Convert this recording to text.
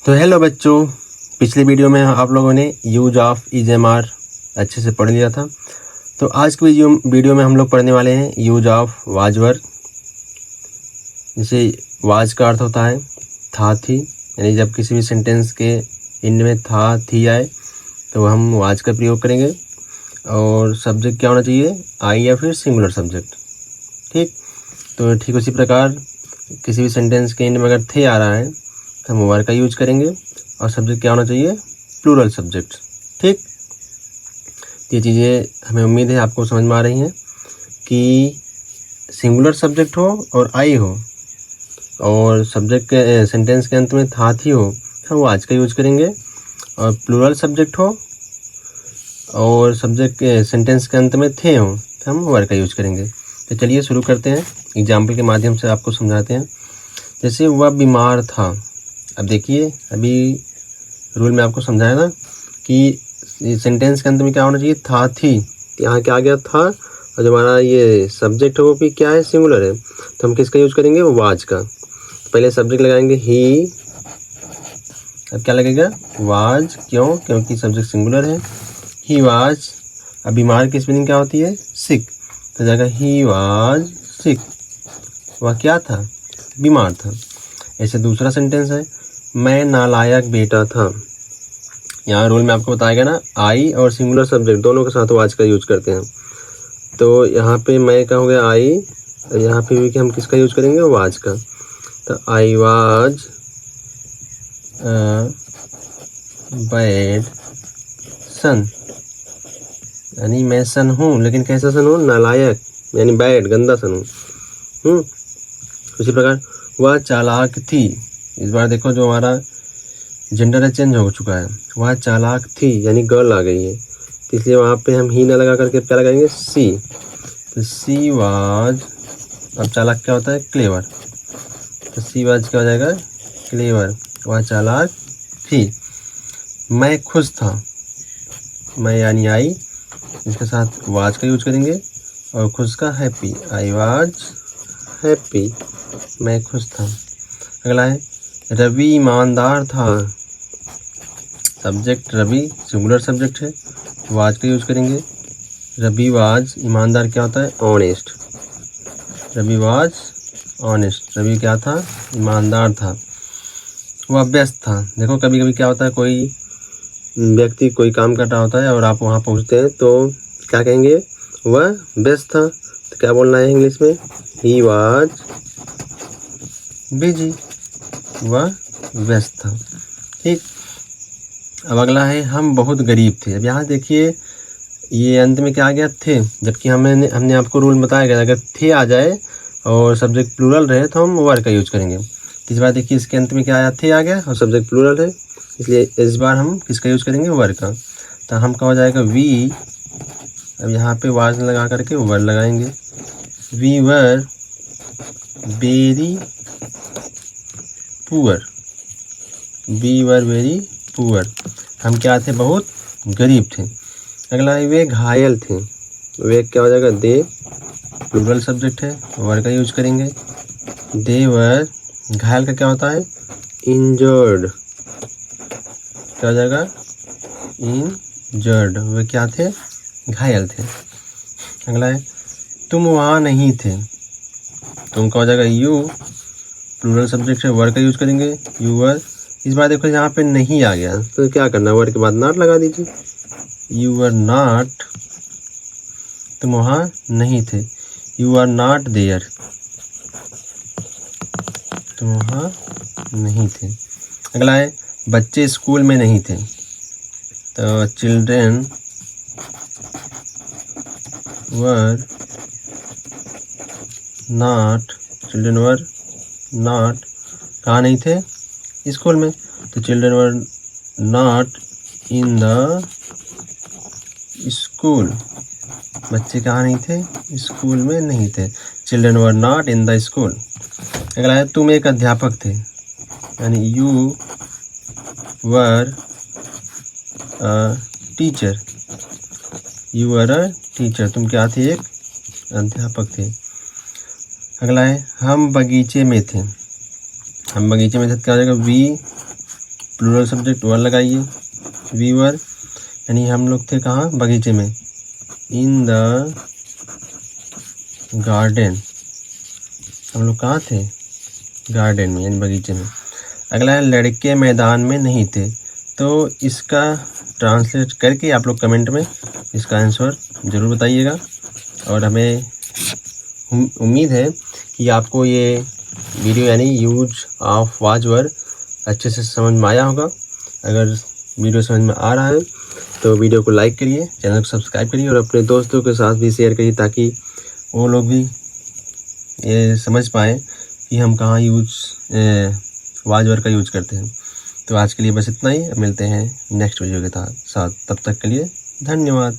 तो हेलो बच्चों, पिछले वीडियो में आप लोगों ने यूज ऑफ इज-एम-आर अच्छे से पढ़ लिया था। तो आज की वीडियो में हम लोग पढ़ने वाले हैं यूज ऑफ वाज वर्ड। जैसे वाज का अर्थ होता है था थी, यानी जब किसी भी सेंटेंस के एंड में था थी आए तो हम वाज का प्रयोग करेंगे। और सब्जेक्ट क्या होना चाहिए, आई या फिर सिंगुलर सब्जेक्ट। ठीक, तो ठीक उसी प्रकार किसी भी सेंटेंस के एंड में अगर थे आ रहा है तो हम वर का यूज करेंगे। और सब्जेक्ट क्या होना चाहिए, प्लूरल सब्जेक्ट। ठीक, ये चीज़ें हमें उम्मीद है आपको समझ में आ रही हैं कि सिंगुलर सब्जेक्ट हो और आई हो और सब्जेक्ट के सेंटेंस के अंत में था थी हो तो हम आज का यूज करेंगे। और प्लूरल सब्जेक्ट हो और सब्जेक्ट के सेंटेंस के अंत में थे हो तो हम वर का यूज करेंगे। तो चलिए शुरू करते हैं, एग्जाम्पल के माध्यम से आपको समझाते हैं। जैसे वह बीमार था। अब देखिए, अभी रूल में आपको समझाया ना कि सेंटेंस के अंत में क्या होना चाहिए, था थी। यहाँ क्या आ गया, था, और जो हमारा ये सब्जेक्ट है वो भी क्या है, सिंगुलर है, तो हम किसका यूज करेंगे, वाज का। पहले सब्जेक्ट लगाएंगे ही, अब क्या लगेगा, वाज। क्यों, क्योंकि सब्जेक्ट सिंगुलर है। He was. अब बीमार की स्पेलिंग क्या होती है, सिक, तो जाएगा ही वाज सिक। वह क्या था, बीमार था। ऐसे दूसरा सेंटेंस है, मैं नालायक बेटा था। यहाँ रूल में आपको बताएगा ना, आई और सिंगुलर सब्जेक्ट दोनों के साथ वाज का यूज करते हैं। तो यहाँ पे मैं का हो गया आई, और यहाँ पे भी हम किसका यूज करेंगे, वाज का। तो आई वाज बैड सन, यानी मैं सन हूँ, लेकिन कैसा सन हूँ, नालायक, यानी बैड, गंदा सन हूँ। उसी प्रकार वह चालाक थी। इस बार देखो जो हमारा जेंडर है चेंज हो चुका है, वह चालाक थी यानी गर्ल आ गई है, तो इसलिए वहाँ पे हम ही ना लगा करके क्या लगाएंगे, सी। तो सी वाज, अब चालाक क्या होता है, क्लेवर, तो सी वाज क्या हो जाएगा, क्लेवर। वह चालाक थी। मैं खुश था। मैं यानी आई, इसके साथ वाज का यूज करेंगे। और खुश का हैप्पी, आई वाज हैप्पी, मैं खुश था। अगला है रवि ईमानदार था। सब्जेक्ट रवि, सिंगुलर सब्जेक्ट है, वाज का यूज करेंगे। रवि वाज, ईमानदार क्या होता है, honest. Ravi was honest, Ravi क्या था, ईमानदार था। वह व्यस्त था। देखो कभी कभी क्या होता है, कोई व्यक्ति कोई काम कर रहा होता है और आप वहाँ पहुँचते हैं तो क्या कहेंगे, वह व्यस्त था। तो क्या बोलना है इंग्लिश में, ही वाज बिजी, वह व्यस्त था। ठीक, अब अगला है हम बहुत गरीब थे। अब यहाँ देखिए ये अंत में क्या आ गया, थे, जबकि हमने आपको रूल बताया गया अगर थे आ जाए और सब्जेक्ट प्लूरल रहे तो हम वर का यूज करेंगे। इस बार देखिए इसके अंत में क्या आया, थे आ गया और सब्जेक्ट प्लूरल है, इसलिए इस बार हम किसका यूज करेंगे, वर का। तो हम क्या हो जाएगा, वी, अब यहाँ पे वाज लगा करके वर लगाएंगे। We were very poor, we were very poor, हम क्या थे, बहुत गरीब थे। अगला है वे घायल थे। वे क्या हो जाएगा, दे, प्लूरल सब्जेक्ट है, वर का यूज करेंगे। दे वर, घायल का क्या होता है, इंजर्ड, क्या हो जाएगा, इंजर्ड, वे क्या थे, घायल थे। अगला है तुम वहाँ नहीं थे। तुम क्या हो जाएगा, यू, प्लूरल सब्जेक्ट है, वर का यूज करेंगे, यू वर। इस बार देखो यहाँ पे नहीं आ गया तो क्या करना, वर के बाद नॉट लगा दीजिए, यू वर नॉट, तुम वहाँ नहीं थे, यू आर नॉट देयर, तुम वहाँ नहीं थे। अगला है बच्चे स्कूल में नहीं थे। तो children were not, children were not, कहाँ नहीं थे, स्कूल में, तो children were not in the school, बच्चे कहाँ नहीं थे, स्कूल में नहीं थे, children were not in the school. अगला है तुम एक अध्यापक थे, यानी you were a teacher, you were a teacher, तुम क्या थे, एक अध्यापक थे। अगला है हम बगीचे में थे। हम बगीचे में थे, क्या हो जाएगा, वी प्लूरल सब्जेक्ट वर लगाइए, वी वर, यानी हम लोग थे कहाँ, बगीचे में, इन द गार्डन, हम लोग कहाँ थे, गार्डन में यानी बगीचे में। अगला है लड़के मैदान में नहीं थे। तो इसका ट्रांसलेट करके आप लोग कमेंट में इसका आंसर ज़रूर बताइएगा। और हमें उम्मीद है कि आपको ये वीडियो यानी यूज ऑफ वाज वर्ड अच्छे से समझ में आया होगा। अगर वीडियो समझ में आ रहा है तो वीडियो को लाइक करिए, चैनल को सब्सक्राइब करिए और अपने दोस्तों के साथ भी शेयर करिए, ताकि वो लोग भी ये समझ पाएँ कि हम कहाँ वाज वर्ड का यूज करते हैं। तो आज के लिए बस इतना ही, मिलते हैं नेक्स्ट वीडियो के साथ। तब तक के लिए धन्यवाद।